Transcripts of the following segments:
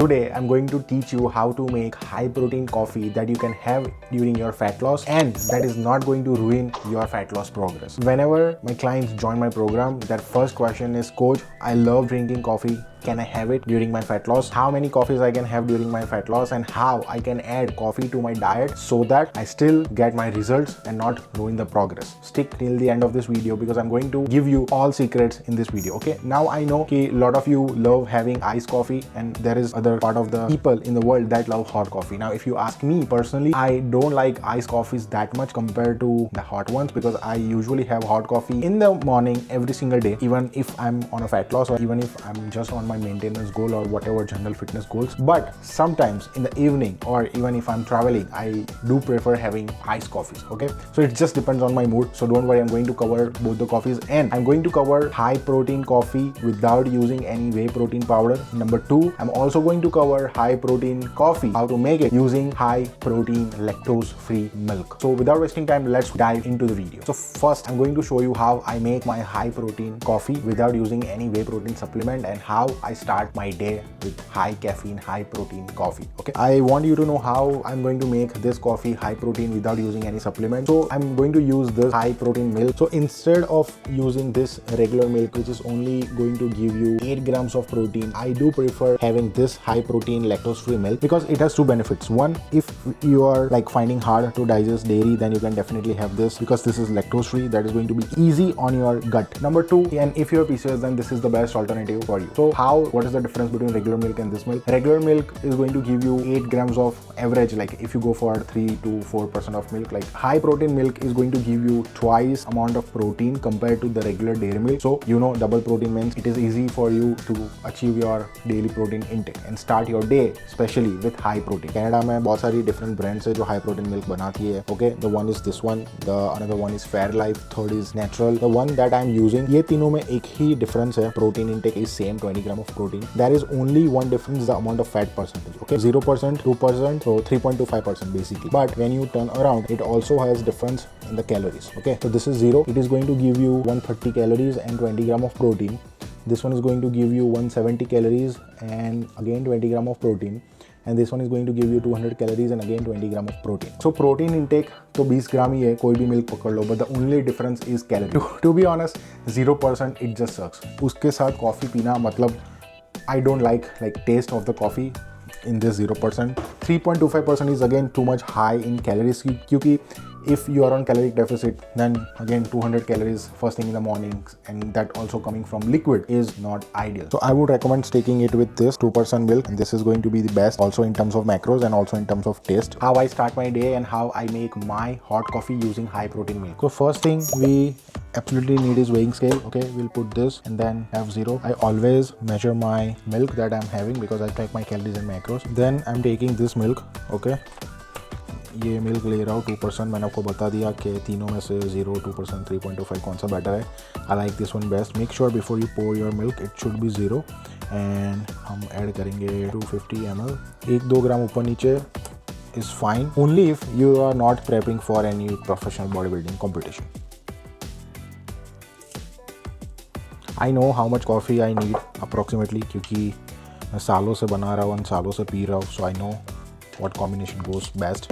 Today I'm going to teach you how to make high protein coffee that you can have during your fat loss and that is not going to ruin your fat loss progress. Whenever my clients join my program, their first question is, Coach, I love drinking coffee. Can I have it during my fat loss? How many coffees I can have during my fat loss and how I can add coffee to my diet so that I still get my results and not ruin the progress. Stick till the end of this video because I'm going to give you all secrets in this video. Okay, now I know a lot of you love having iced coffee and there is other part of the people in the world that love hot coffee. Now if you ask me personally, I don't like iced coffees that much compared to the hot ones because I usually have hot coffee in the morning every single day, even if I'm on a fat loss or even if I'm just on my maintenance goal or whatever general fitness goals. But sometimes in the evening or even if I'm traveling, I do prefer having iced coffees. Okay, so it just depends on my mood, so don't worry, I'm going to cover both the coffees and I'm going to cover high protein coffee without using any whey protein powder. Number 2, I'm also going to cover high protein coffee, how to make it using high protein lactose free milk. So without wasting time, let's dive into the video. So first I'm going to show you how I make my high protein coffee without using any whey protein supplement and how I start my day with high caffeine, high protein coffee. Okay, I want you to know how I'm going to make this coffee high protein without using any supplement. So I'm going to use this high protein milk. So instead of using this regular milk, which is only going to give you 8 grams of protein, I do prefer having this high protein lactose free milk because it has two benefits. One, if you are like finding hard to digest dairy, then you can definitely have this because this is lactose free. That is going to be easy on your gut. Number 2, and if you're PCOS, then this is the best alternative for you. So what is the difference between regular milk and this milk? Regular milk is going to give you 8 grams of average, like if you go for 3 to 4% of milk. Like high protein milk is going to give you twice amount of protein compared to the regular dairy milk. So you know, double protein means it is easy for you to achieve your daily protein intake and start your day especially with high protein. Canada में बहुत सारी different brands है जो high protein milk बनाती है. Okay, the one is this one, the another one is Fairlife, third is Natural. The one that I'm using, ये तीनों में एक ही difference है. Protein intake is same, 20 gram of protein. There is only one difference, the amount of fat percentage. Okay, 0%, 2%, so 3.25% basically. But when you turn around, it also has difference in the calories. Okay, so this is 0. It is going to give you 130 calories and 20 gram of protein. This one is going to give you 170 calories and again 20 gram of protein. And this one is going to give you 200 calories and again 20 gram of protein. So protein intake तो 20 ग्राम ही है, कोई भी milk पकड़ लो, but the only difference is calorie. To be honest, 0% it just sucks. उसके साथ coffee पीना मतलब I don't like taste of the coffee in this 0%. 3.25% is again too much high in calories क्योंकि if you are on caloric deficit, then again 200 calories first thing in the morning and that also coming from liquid is not ideal. So I would recommend sticking it with this 2% milk, and this is going to be the best also in terms of macros and also in terms of taste. How I start my day and how I make my hot coffee using high protein milk. So first thing we absolutely need is weighing scale. Okay, we'll put this and then have 0. I always measure my milk that I'm having because I track my calories and macros. Then I'm taking this milk. Okay, ये milk ले रहा हूँ 2%. मैंने आपको बता दिया कि तीनों में से 0, 2%, 3.25 कौन सा बेटर है. I like this one best. Make sure before you pour your milk it should be 0. And हम ऐड करेंगे 250 ml. 1-2 ग्राम ऊपर नीचे is fine only if you are not prepping for any professional body building competition. I know how much coffee I need approximately क्योंकि मैं सालों से बना रहा हूँ, सालों से पी रहा हूँ. So I know what combination goes best.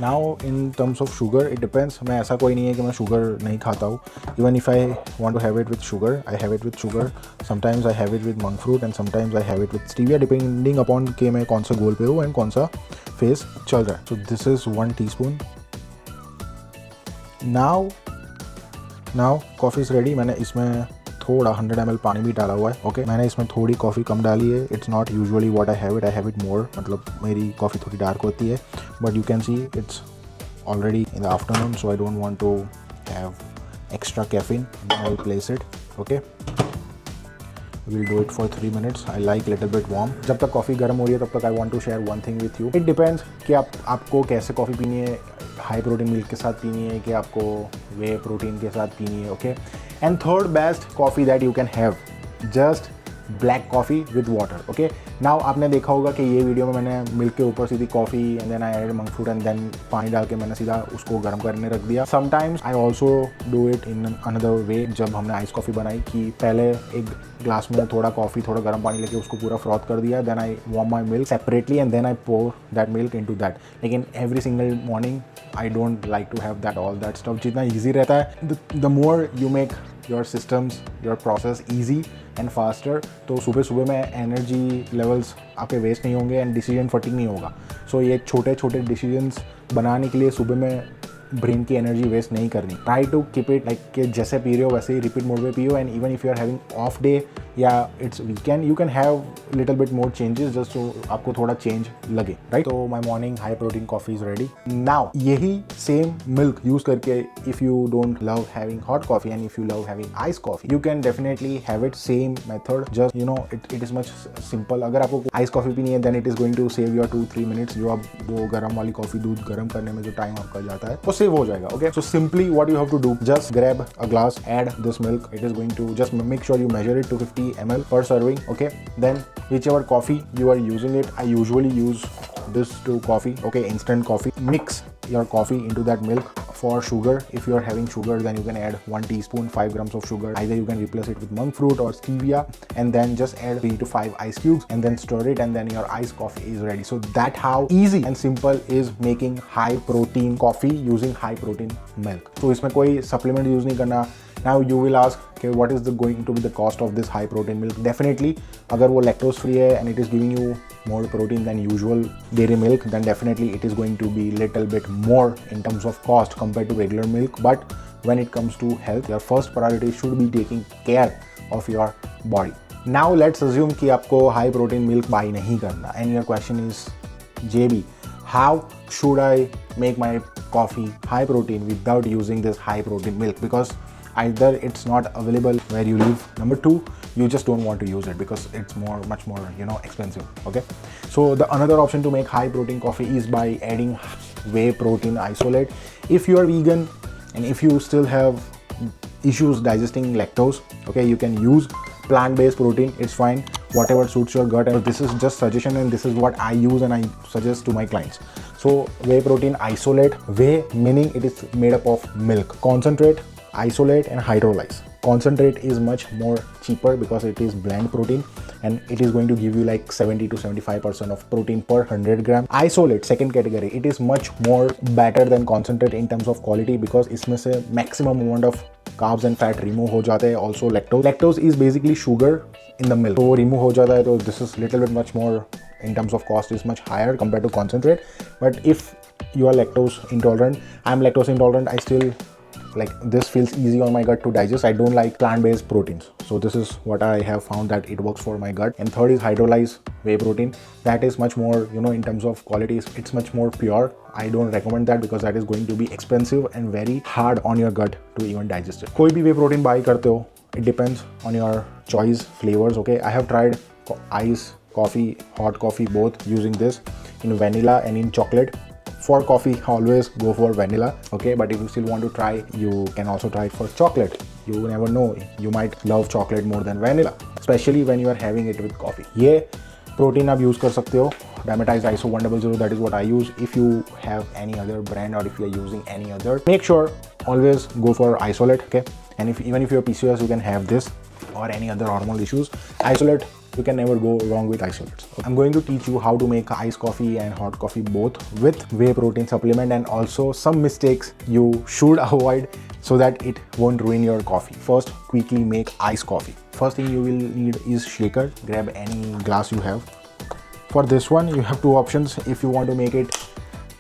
Now in terms of sugar, it depends. मैं ऐसा कोई नहीं है कि मैं sugar नहीं खाता हूँ. Even if I want to have it with sugar, I have it with sugar. Sometimes I have it with monk fruit and sometimes I have it with stevia depending upon कि मैं कौन सा गोल पे हूँ and कौन सा phase चल रहा है. So this is 1 teaspoon. Now coffee is ready. मैंने इसमें थोड़ा 100 ml पानी भी डाला हुआ है. ओके, मैंने इसमें थोड़ी कॉफ़ी कम डाली है. It's not usually what I have it more, मतलब मेरी कॉफ़ी थोड़ी डार्क होती है. But you can see it's already in the afternoon, so I don't want to have extra caffeine. I will place it. Okay, we'll do it for 3 minutes. I like little bit warm. जब तक coffee गर्म हो रही है तब तक I want to share one thing with you. It depends कि आपको कैसे कॉफ़ी पीनी है. हाई प्रोटीन मिल्क के साथ पीनी है कि आपको वे प्रोटीन के साथ पीनी है. Okay, and third best coffee that you can have, just black coffee with water. Okay, now आपने देखा होगा कि ये वीडियो में मैंने मिल्क के ऊपर सीधी coffee and then I add monk fruit and then पानी डाल के मैंने सीधा उसको गर्म करने रख दिया. Sometimes I also do it in another way. जब हमने आइस कॉफ़ी बनाई कि पहले एक ग्लास में थोड़ा कॉफ़ी थोड़ा गर्म पानी लेके उसको पूरा फ्रॉथ कर दिया, then I warm my milk separately and then I pour that milk into that. लेकिन every single morning I don't like to have that all that stuff. जितना ईजी रहता है, the more you make your systems your process easy and faster, तो सुबह सुबह में energy levels आपके waste नहीं होंगे एंड डिसीजन फटिंग नहीं होगा. सो ये छोटे छोटे डिसीजंस बनाने के लिए सुबह में ब्रेन की एनर्जी वेस्ट नहीं करनी. Try to keep it like कि जैसे पी रहे हो वैसे ही रिपीट मोड में पियो. And even if you are having off day या it's weekend, you can have little bit more changes just so आपको थोड़ा चेंज लगे, राइट. तो my morning high protein coffee is ready. Now यही same milk use करके if you don't love having hot coffee and if you love having ice coffee, you can definitely have it same method. Just you know it is much simple. अगर आपको ice coffee पीनी है then it is going to save your 2-3 minutes. जो आप वो गर्म वाली coffee दूध गर्म करने में जो टाइम आपका जाता है वो सेव हो जाएगा. Okay, so simply what you have to do, just grab a glass, add this milk. It is going to just make sure you measure it to 50 ml per serving. Okay, then whichever coffee you are using it, I usually use this to coffee. Okay, instant coffee. Mix your coffee into that milk. For sugar, if you are having sugar, then you can add 1 teaspoon, 5 grams of sugar. Either you can replace it with monk fruit or stevia, and then just add 3 to 5 ice cubes and then stir it, and then your iced coffee is ready. So that how easy and simple is making high protein coffee using high protein milk. So इसमें कोई supplement use नहीं करना. Now you will ask, okay, what is going to be the cost of this high protein milk? Definitely, अगर वो lactose free है and it is giving you more protein than usual dairy milk, then definitely it is going to be little bit more in terms of cost compared to regular milk. But when it comes to health, your first priority should be taking care of your body. Now let's assume कि आपको high protein milk buy नहीं करना and your question is, JB, how should I make my coffee high protein without using this high protein milk? Because either it's not available where you live, number 2, you just don't want to use it because it's much more expensive. Okay, so the another option to make high protein coffee is by adding whey protein isolate. If you are vegan and if you still have issues digesting lactose, okay, you can use plant-based protein. It's fine, whatever suits your gut. And this is just suggestion and this is what I use and I suggest to my clients. So whey protein isolate, whey meaning it is made up of milk, concentrate, isolate and hydrolyze. Concentrate is much more cheaper because it is blend protein and it is going to give you like 70 to 75% of protein per 100 gram. Isolate, second category, it is much more better than concentrate in terms of quality because इसमें से maximum amount of carbs and fat remove हो जाते हैं. Also lactose is basically sugar in the milk, तो वो remove हो जाता है. तो this is little bit much more in terms of cost is much higher compared to concentrate. But if you are lactose intolerant, I am lactose intolerant, I still like this feels easy on my gut to digest. I don't like plant-based proteins, so this is what I have found that it works for my gut. And third is hydrolyzed whey protein. That is much more, in terms of quality, it's much more pure. I don't recommend that because that is going to be expensive and very hard on your gut to even digest it. कोई भी whey protein buy करते हो, it depends on your choice flavors. Okay, I have tried ice coffee, hot coffee, both using this in vanilla and in chocolate. For coffee, always go for vanilla. Okay, but if you still want to try, you can also try it for chocolate. You never know, you might love chocolate more than vanilla, especially when you are having it with coffee. ये protein आप use कर सकते हो, Dimetized ISO 100, that is what I use. If you have any other brand or if you are using any other, make sure always go for isolate. Okay, and even if you are PCOS, you can have this or any other hormonal issues. Isolate, you can never go wrong with isolates. I'm going to teach you how to make iced coffee and hot coffee both with whey protein supplement and also some mistakes you should avoid so that it won't ruin your coffee. First, quickly make iced coffee. First thing you will need is shaker. Grab any glass you have. For this one, you have two options. If you want to make it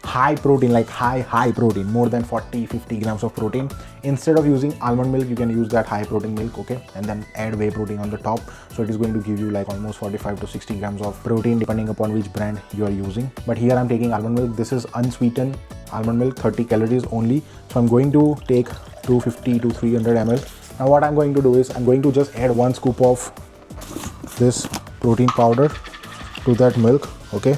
high protein, like high protein, more than 40-50 grams of protein, instead of using almond milk, you can use that high protein milk. Okay, and then add whey protein on the top, so it is going to give you like almost 45 to 60 grams of protein depending upon which brand you are using. But here I'm taking almond milk. This is unsweetened almond milk, 30 calories only. So I'm going to take 250 to 300 ml. Now what I'm going to do is I'm going to just add 1 scoop of this protein powder to that milk. Okay,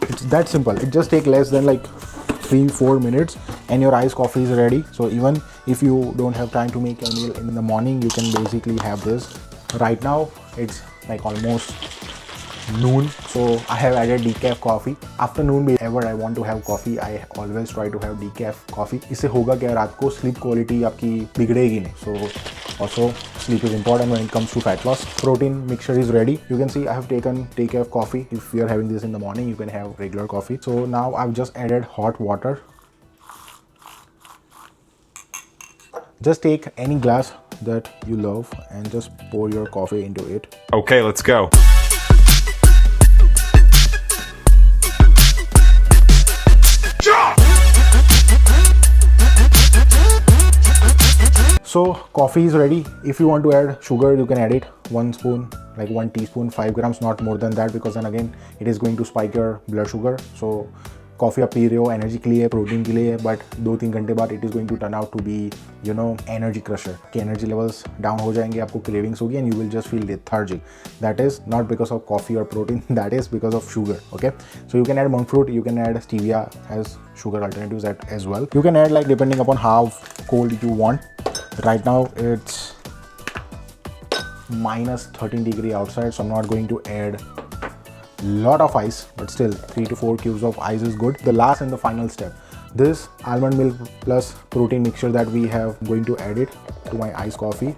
it's that simple. It just takes less than like 3-4 minutes and your iced coffee is ready. So even if you don't have time to make a meal in the morning, you can basically have this. Right now it's like almost noon, so I have added decaf coffee. After noon, whenever I want to have coffee, I always try to have decaf coffee. इससे होगा क्या, रात को sleep quality आपकी बिगड़ेगी नहीं. So also sleep is important when it comes to fat loss. Protein mixture is ready. You can see I have taken decaf coffee. If you are having this in the morning, you can have regular coffee. So now I've just added hot water. Just take any glass that you love and just pour your coffee into it. Okay, let's go. So coffee is ready. If you want to add sugar, you can add it 1 spoon, like 1 teaspoon, 5 grams, not more than that, because then again it is going to spike your blood sugar. So coffee आप P रहे हो energy के लिए, protein के लिए, but 2-3 घंटे बाद it is going to turn out to be energy crusher. कि एनर्जी लेवल्स डाउन हो जाएंगे, आपको क्रेविंग्स होगी and you will just feel lethargic. That is not because of coffee और protein, that is because of sugar. Okay, so you can add monk fruit, you can add stevia as sugar alternatives as well. You can add, like, depending upon how cold you want. Right now it's minus 13 degree outside, so I'm not going to add lot of ice, but still 3 to 4 cubes of ice is good. The last and the final step, this almond milk plus protein mixture that we have, going to add it to my iced coffee.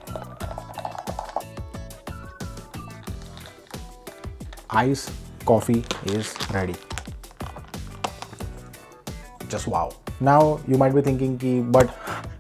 Iced coffee is ready. Just wow. Now you might be thinking, but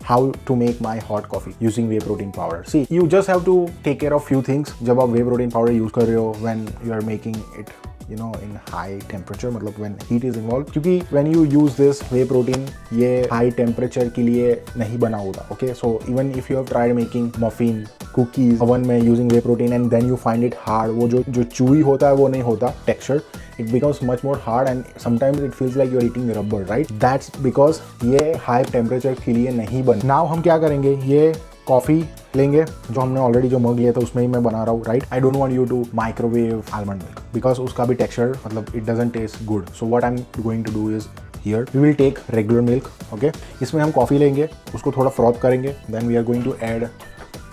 how to make my hot coffee using whey protein powder? See, you just have to take care of few things. जब आप whey protein powder use कर रहे हो, when you are making it in high temperature, मतलब when heat is involved, क्योंकि when you use this whey protein, ये high temperature के लिए नहीं बना होता. Okay, so even if you have tried making muffin, cookies oven में using whey protein and then you find it hard, वो जो chewy होता है वो नहीं होता texture, it becomes much more hard and sometimes it feels like you're eating rubber, right? That's because ये high temperature के लिए नहीं बना. Now हम क्या करेंगे, ये कॉफ़ी लेंगे जो हमने ऑलरेडी जो मग लिया था उसमें ही मैं बना रहा हूँ, right? I don't want you to microwave almond milk because उसका भी टेक्सचर, मतलब it doesn't taste good. So what I am going to do is here we will take regular milk. Okay, इसमें हम कॉफ़ी लेंगे, उसको थोड़ा froth करेंगे, then we are going to add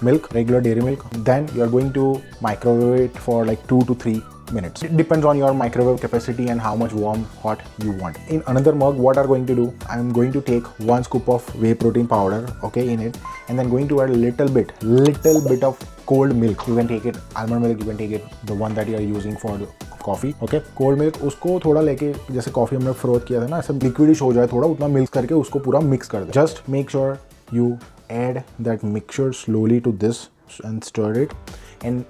milk, regular dairy milk. Then you are going to microwave it for like 2 to 3 minutes. It depends on your microwave capacity and how much warm hot you want. In another mug, what I'm going to do, I'm going to take 1 scoop of whey protein powder, okay, in it, and then going to add a little bit of cold milk. You can take it almond milk, you can take it the one that you are using for the coffee. Okay, cold milk उसको थोड़ा लेके, जैसे coffee हमने froth किया था ना, ऐसे लिक्विडिश हो जाए थोड़ा, उतना मिक्स करके उसको पूरा मिक्स कर दे. Just make sure you add that mixture slowly to this and stir it. And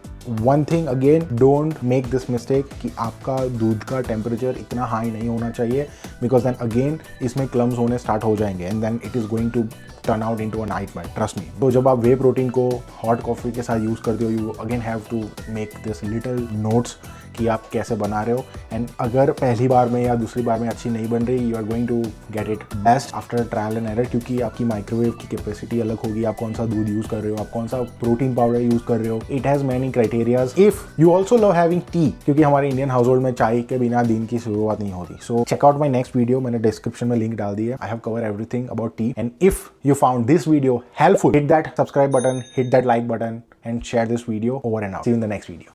one thing again, don't make this mistake कि आपका दूध का टेम्परेचर इतना हाई नहीं होना चाहिए, because then again इसमें क्लम्स होने स्टार्ट हो जाएंगे and then it is going to turn out into a nightmare, trust me. तो जब आप वे प्रोटीन को हॉट कॉफ़ी के साथ यूज़ करते हो, you again have to make this little notes कि आप कैसे बना रहे हो. एंड अगर पहली बार में या दूसरी बार में अच्छी नहीं बन रही, you are going to get it best after trial and error, क्योंकि आपकी माइक्रोवेव की कैपेसिटी अलग होगी, आप कौन सा दूध यूज़ कर रहे हो, आप कौन सा प्रोटीन पाउडर यूज़ कर रहे हो. It has many criterias. If you also love having T, क्योंकि हमारे इंडियन हाउस होल्ड में चाय के बिना दिन की शुरुआत नहीं होती. So check out my next video, मैंने डिस्क्रिप्शन में लिंक डाल दी है. I have cover everything about tea. And if you found this video helpful, hit that subscribe button, hit that like button and share this video. Over and out. See you in the next video.